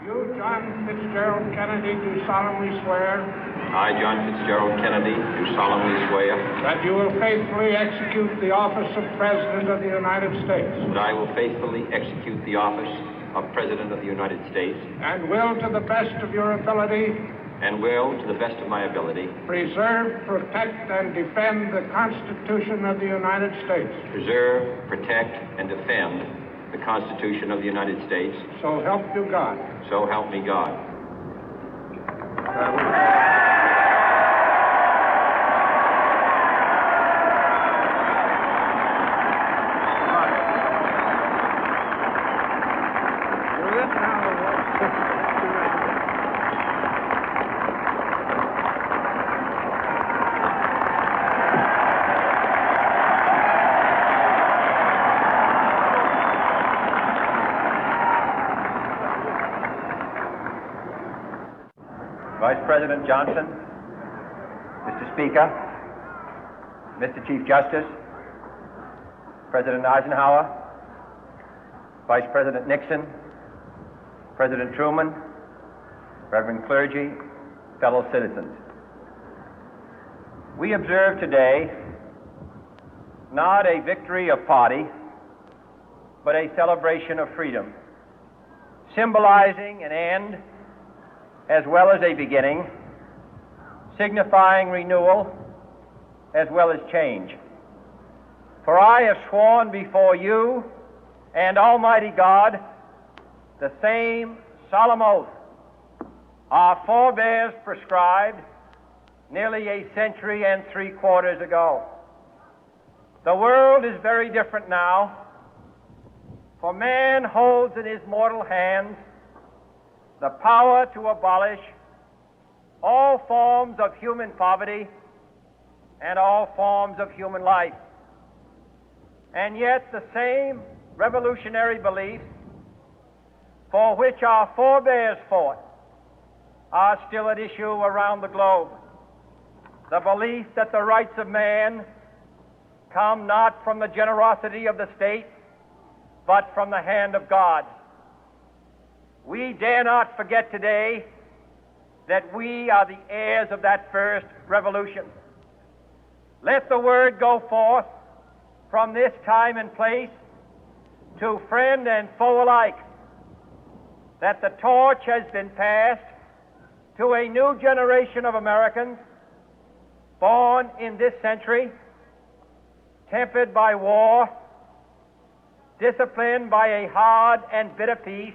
You, John Fitzgerald Kennedy, do solemnly swear I, John Fitzgerald Kennedy, do solemnly swear that you will faithfully execute the office of President of the United States that I will faithfully execute the office of President of the United States and will, to the best of your ability, and will, to the best of my ability, preserve, protect, and defend the Constitution of the United States. preserve, protect, and defend the Constitution of the United States. So help you God. So help me God. Vice President Johnson, Mr. Speaker, Mr. Chief Justice, President Eisenhower, Vice President Nixon, President Truman, Reverend clergy, fellow citizens. We observe today not a victory of party, but a celebration of freedom, symbolizing an end as well as a beginning, signifying renewal as well as change. For I have sworn before you and Almighty God the same solemn oath our forebears prescribed nearly a century and 3/4 ago. The world is very different now, for man holds in his mortal hands the power to abolish all forms of human poverty and all forms of human life. And yet the same revolutionary beliefs for which our forebears fought are still at issue around the globe. The belief that the rights of man come not from the generosity of the state, but from the hand of God. We dare not forget today that we are the heirs of that first revolution. Let the word go forth from this time and place to friend and foe alike that the torch has been passed to a new generation of Americans born in this century, tempered by war, disciplined by a hard and bitter peace,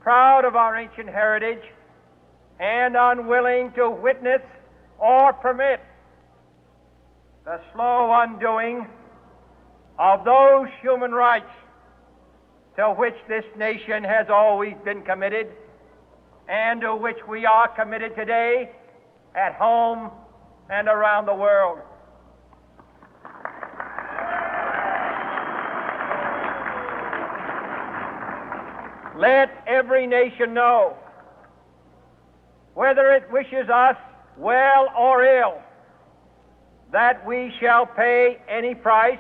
proud of our ancient heritage, and unwilling to witness or permit the slow undoing of those human rights to which this nation has always been committed and to which we are committed today at home and around the world. Let every nation know, whether it wishes us well or ill, that we shall pay any price,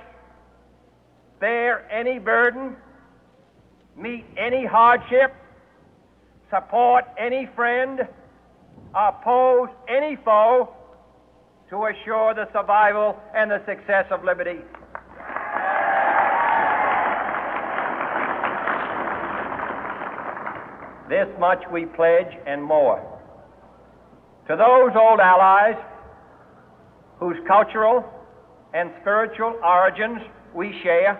bear any burden, meet any hardship, support any friend, oppose any foe to assure the survival and the success of liberty. This much we pledge and more. To those old allies whose cultural and spiritual origins we share,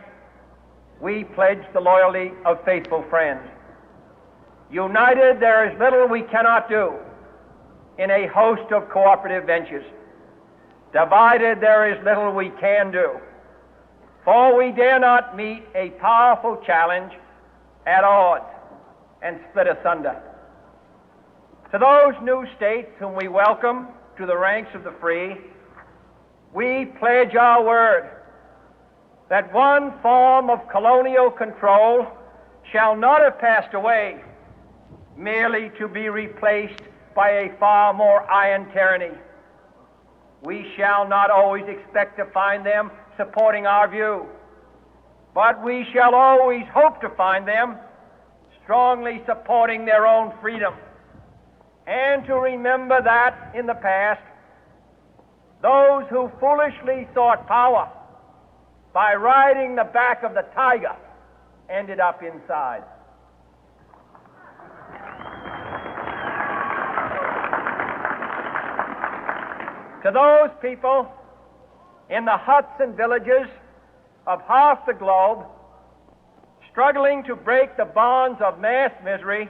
we pledge the loyalty of faithful friends. United, there is little we cannot do in a host of cooperative ventures. Divided, there is little we can do, for we dare not meet a powerful challenge at odds and split asunder. To those new states whom we welcome to the ranks of the free, we pledge our word that one form of colonial control shall not have passed away, merely to be replaced by a far more iron tyranny. We shall not always expect to find them supporting our view, but we shall always hope to find them strongly supporting their own freedom, and to remember that in the past, those who foolishly sought power by riding the back of the tiger ended up inside. To those people in the huts and villages of half the globe struggling to break the bonds of mass misery,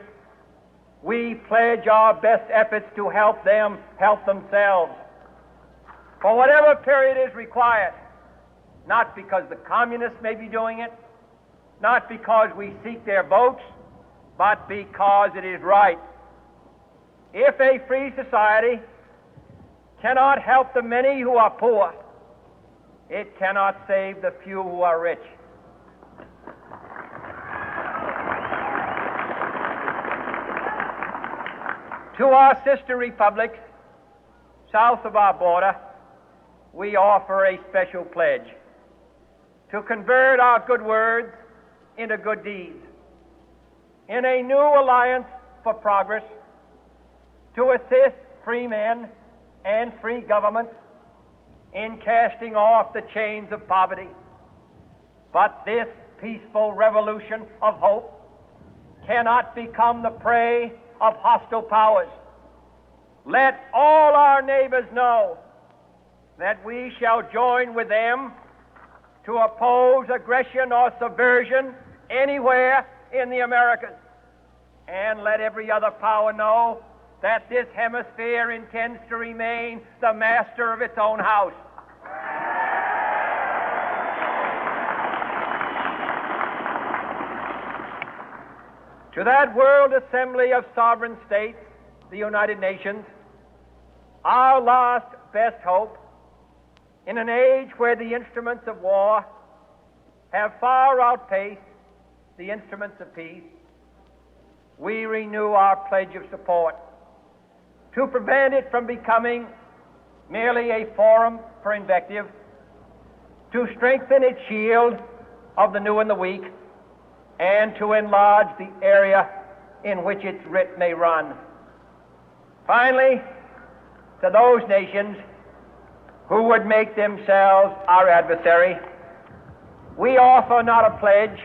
we pledge our best efforts to help them help themselves for whatever period is required, not because the communists may be doing it, not because we seek their votes, but because it is right. If a free society cannot help the many who are poor, it cannot save the few who are rich. To our sister republics south of our border, we offer a special pledge to convert our good words into good deeds, in a new alliance for progress, to assist free men and free governments in casting off the chains of poverty. But this peaceful revolution of hope cannot become the prey of hostile powers. Let all our neighbors know that we shall join with them to oppose aggression or subversion anywhere in the Americas. And let every other power know that this hemisphere intends to remain the master of its own house. To that World Assembly of Sovereign States, the United Nations, our last best hope, in an age where the instruments of war have far outpaced the instruments of peace, we renew our pledge of support to prevent it from becoming merely a forum for invective, to strengthen its shield of the new and the weak, and to enlarge the area in which its writ may run. Finally, to those nations who would make themselves our adversary, we offer not a pledge,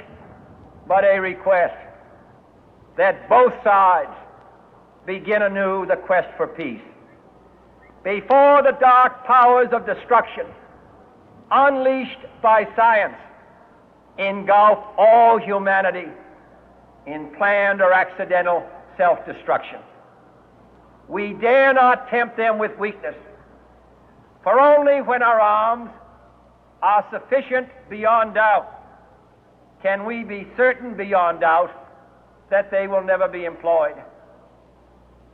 but a request that both sides begin anew the quest for peace. Before the dark powers of destruction, unleashed by science, engulf all humanity in planned or accidental self-destruction, we dare not tempt them with weakness, for only when our arms are sufficient beyond doubt can we be certain beyond doubt that they will never be employed.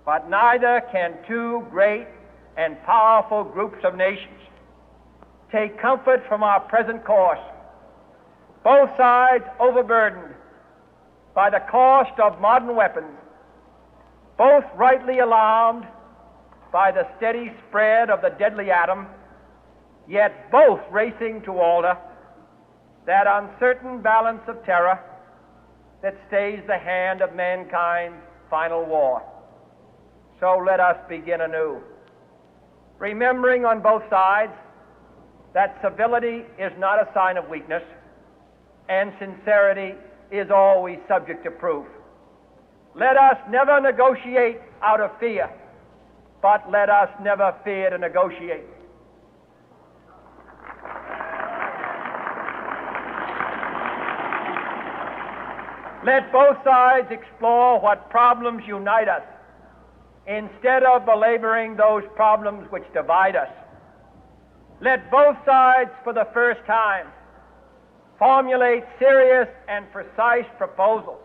But neither can two great and powerful groups of nations take comfort from our present course, both sides overburdened by the cost of modern weapons, both rightly alarmed by the steady spread of the deadly atom, yet both racing to alter that uncertain balance of terror that stays the hand of mankind's final war. So let us begin anew, remembering on both sides that civility is not a sign of weakness, and sincerity is always subject to proof. Let us never negotiate out of fear, but let us never fear to negotiate. Let both sides explore what problems unite us, instead of belaboring those problems which divide us. Let both sides, for the first time, formulate serious and precise proposals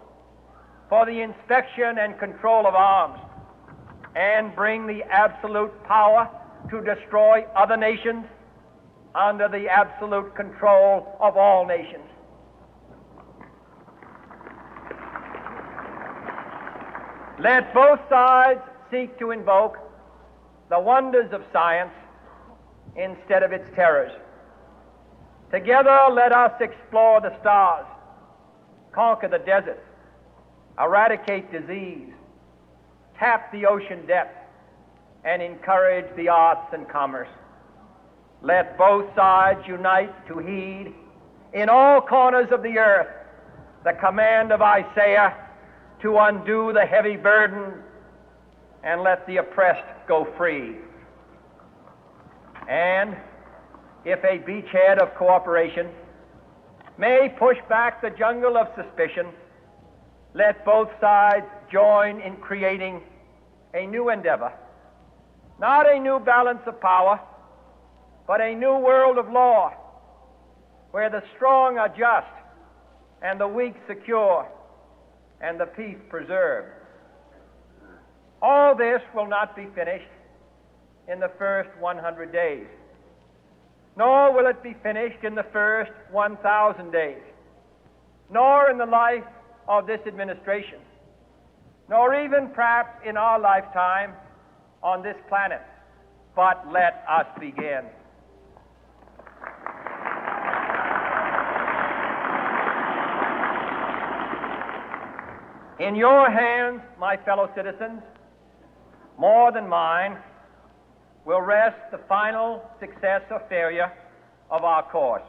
for the inspection and control of arms, and bring the absolute power to destroy other nations under the absolute control of all nations. Let both sides seek to invoke the wonders of science instead of its terrors. Together, let us explore the stars, conquer the deserts, eradicate disease, tap the ocean depth, and encourage the arts and commerce. Let both sides unite to heed in all corners of the earth the command of Isaiah to undo the heavy burden and let the oppressed go free. And if a beachhead of cooperation may push back the jungle of suspicion, let both sides join in creating a new endeavor, not a new balance of power, but a new world of law, where the strong are just and the weak secure and the peace preserved. All this will not be finished in the first 100 days, nor will it be finished in the first 1,000 days, nor in the life of this administration, nor even perhaps in our lifetime on this planet. But let us begin. In your hands, my fellow citizens, more than mine, will rest the final success or failure of our course.